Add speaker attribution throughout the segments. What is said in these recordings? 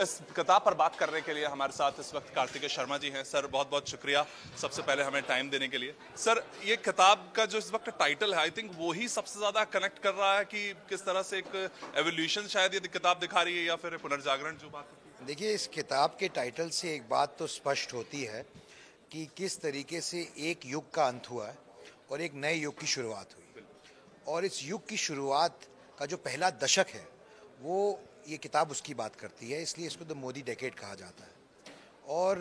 Speaker 1: इस किताब पर बात करने के लिए हमारे साथ इस वक्त कार्तिकेय शर्मा जी हैं। सर बहुत बहुत शुक्रिया सबसे पहले हमें टाइम देने के लिए। सर ये किताब का जो इस वक्त टाइटल है, आई थिंक वो ही सबसे ज़्यादा कनेक्ट कर रहा है कि किस तरह से एक एवोल्यूशन शायद ये किताब दिखा रही है या फिर पुनर्जागरण जो बात होती है।
Speaker 2: देखिए, इस किताब के टाइटल से एक बात तो स्पष्ट होती है कि किस तरीके से एक युग का अंत हुआ है और एक नए युग की शुरुआत हुई। और इस युग की शुरुआत का जो पहला दशक है वो ये किताब उसकी बात करती है, इसलिए इसको द मोदी डेकेड कहा जाता है। और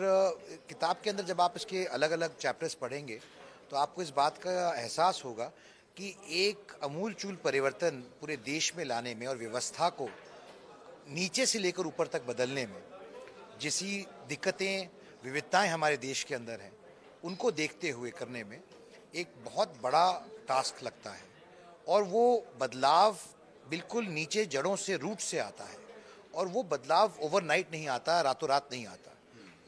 Speaker 2: किताब के अंदर जब आप इसके अलग अलग चैप्टर्स पढ़ेंगे तो आपको इस बात का एहसास होगा कि एक अमूलचूल परिवर्तन पूरे देश में लाने में और व्यवस्था को नीचे से लेकर ऊपर तक बदलने में जिसी दिक्कतें विविधताएं हमारे देश के अंदर हैं उनको देखते हुए करने में एक बहुत बड़ा टास्क लगता है। और वो बदलाव बिल्कुल नीचे जड़ों से, रूट से आता है। और वो बदलाव ओवरनाइट नहीं आता, रातों रात नहीं आता।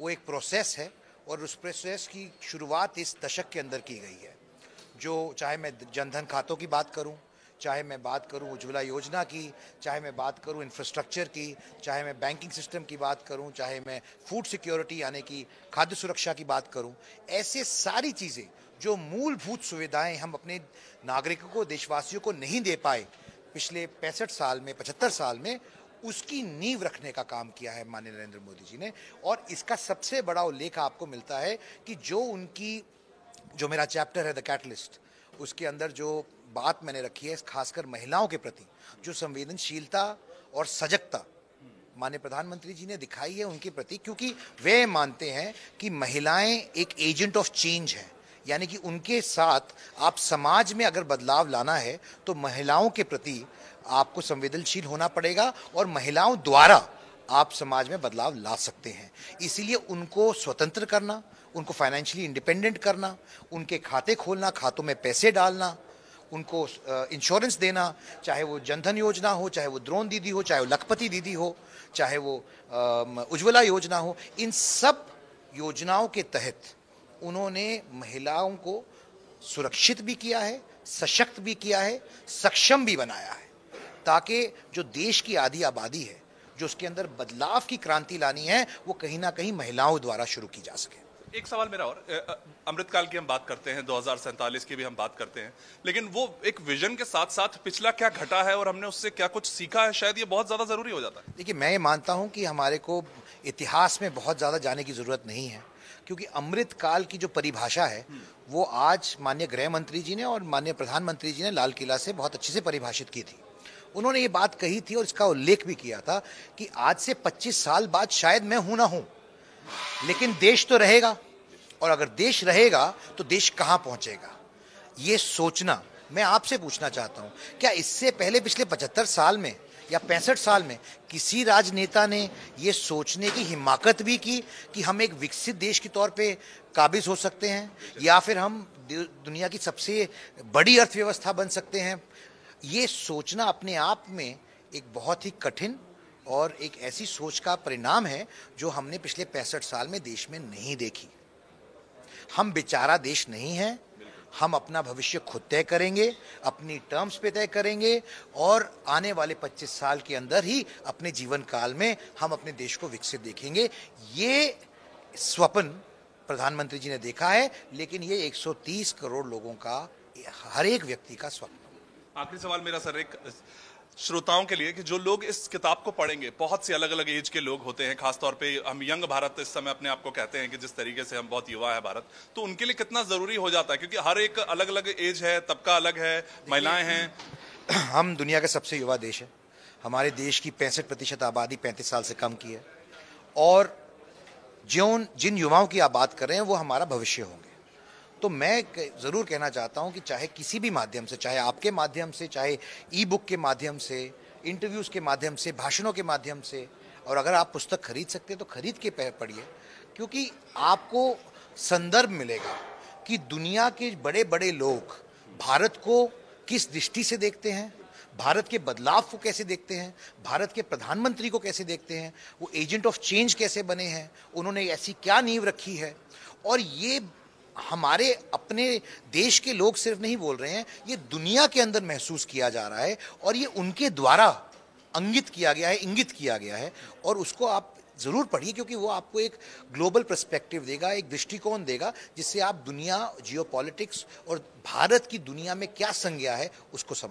Speaker 2: वो एक प्रोसेस है और उस प्रोसेस की शुरुआत इस दशक के अंदर की गई है। जो चाहे मैं जनधन खातों की बात करूं, चाहे मैं बात करूं उज्ज्वला योजना की, चाहे मैं बात करूं इंफ्रास्ट्रक्चर की, चाहे मैं बैंकिंग सिस्टम की बात करूं, चाहे मैं फूड सिक्योरिटी यानी कि खाद्य सुरक्षा की बात करूं, ऐसे सारी चीज़ें जो मूलभूत सुविधाएं हम अपने नागरिकों को, देशवासियों को नहीं दे पाए पिछले 65 साल में, 75 साल में, उसकी नींव रखने का काम किया है माननीय नरेंद्र मोदी जी ने। और इसका सबसे बड़ा उल्लेख आपको मिलता है कि जो मेरा चैप्टर है द कैटलिस्ट, उसके अंदर जो बात मैंने रखी है खासकर महिलाओं के प्रति जो संवेदनशीलता और सजगता माननीय प्रधानमंत्री जी ने दिखाई है उनके प्रति, क्योंकि वे मानते हैं कि महिलाएं एक एजेंट ऑफ चेंज है। यानी कि उनके साथ आप समाज में अगर बदलाव लाना है तो महिलाओं के प्रति आपको संवेदनशील होना पड़ेगा और महिलाओं द्वारा आप समाज में बदलाव ला सकते हैं। इसीलिए उनको स्वतंत्र करना, उनको फाइनेंशियली इंडिपेंडेंट करना, उनके खाते खोलना, खातों में पैसे डालना, उनको इंश्योरेंस देना, चाहे वो जनधन योजना हो, चाहे वो द्रोण दीदी हो, चाहे वो लखपति दीदी हो, चाहे वो उज्ज्वला योजना हो, इन सब योजनाओं के तहत उन्होंने महिलाओं को सुरक्षित भी किया है, सशक्त भी किया है, सक्षम भी बनाया है, ताकि जो देश की आधी आबादी है, जो उसके अंदर बदलाव की क्रांति लानी है, वो कहीं ना कहीं महिलाओं द्वारा शुरू की जा सके।
Speaker 1: एक सवाल मेरा और, अमृतकाल की हम बात करते हैं, 2047 की भी हम बात करते हैं, लेकिन वो एक विजन के साथ साथ पिछला क्या घटा है और हमने उससे क्या कुछ सीखा है, शायद ये बहुत ज्यादा जरूरी हो जाता है।
Speaker 2: देखिए, मैं ये मानता हूं कि हमारे को इतिहास में बहुत ज्यादा जाने की जरूरत नहीं है, क्योंकि अमृतकाल की जो परिभाषा है वो आज माननीय गृह मंत्री जी ने और माननीय प्रधानमंत्री जी ने लाल किला से बहुत अच्छे से परिभाषित की थी। उन्होंने ये बात कही थी और इसका उल्लेख भी किया था कि आज से 25 साल बाद शायद मैं हूं ना हूं, लेकिन देश तो रहेगा, और अगर देश रहेगा तो देश कहां पहुंचेगा, ये सोचना। मैं आपसे पूछना चाहता हूं, क्या इससे पहले पिछले 75 साल में या 65 साल में किसी राजनेता ने ये सोचने की हिम्मत भी की कि हम एक विकसित देश के तौर पे काबिज हो सकते हैं या फिर हम दुनिया की सबसे बड़ी अर्थव्यवस्था बन सकते हैं? ये सोचना अपने आप में एक बहुत ही कठिन और एक ऐसी सोच का परिणाम है जो हमने पिछले 65 साल में देश में नहीं देखी। हम बेचारा देश नहीं है, हम अपना भविष्य खुद तय करेंगे, अपनी टर्म्स पे तय करेंगे और आने वाले 25 साल के अंदर ही अपने जीवन काल में हम अपने देश को विकसित देखेंगे। ये स्वप्न प्रधानमंत्री जी ने देखा है, लेकिन ये 130 करोड़ लोगों का, हर एक व्यक्ति का स्वप्न।
Speaker 1: आखिरी सवाल मेरा सर, एक श्रोताओं के लिए कि जो लोग इस किताब को पढ़ेंगे, बहुत से अलग अलग एज के लोग होते हैं, खासतौर पे हम यंग भारत इस समय अपने आप को कहते हैं कि जिस तरीके से हम बहुत युवा है भारत, तो उनके लिए कितना जरूरी हो जाता है, क्योंकि हर एक अलग अलग एज है, तबका अलग है, महिलाएं हैं।
Speaker 2: हम दुनिया के सबसे युवा देश है। हमारे देश की 65% आबादी 35 साल से कम की है और जिन युवाओं की आप बात कर रहे हैं वो हमारा भविष्य होंगे। तो मैं ज़रूर कहना चाहता हूं कि चाहे किसी भी माध्यम से, चाहे आपके माध्यम से, चाहे ई बुक के माध्यम से, इंटरव्यूज़ के माध्यम से, भाषणों के माध्यम से, और अगर आप पुस्तक खरीद सकते हैं तो खरीद के पढ़िए, क्योंकि आपको संदर्भ मिलेगा कि दुनिया के बड़े बड़े लोग भारत को किस दृष्टि से देखते हैं, भारत के बदलाव को कैसे देखते हैं, भारत के प्रधानमंत्री को कैसे देखते हैं, वो एजेंट ऑफ चेंज कैसे बने हैं, उन्होंने ऐसी क्या नींव रखी है। और ये हमारे अपने देश के लोग सिर्फ नहीं बोल रहे हैं, ये दुनिया के अंदर महसूस किया जा रहा है और ये उनके द्वारा अंगित किया गया है, इंगित किया गया है, और उसको आप ज़रूर पढ़िए क्योंकि वो आपको एक ग्लोबल पर्सपेक्टिव देगा, एक दृष्टिकोण देगा, जिससे आप दुनिया, जियोपॉलिटिक्स और भारत की दुनिया में क्या संज्ञा है उसको समझ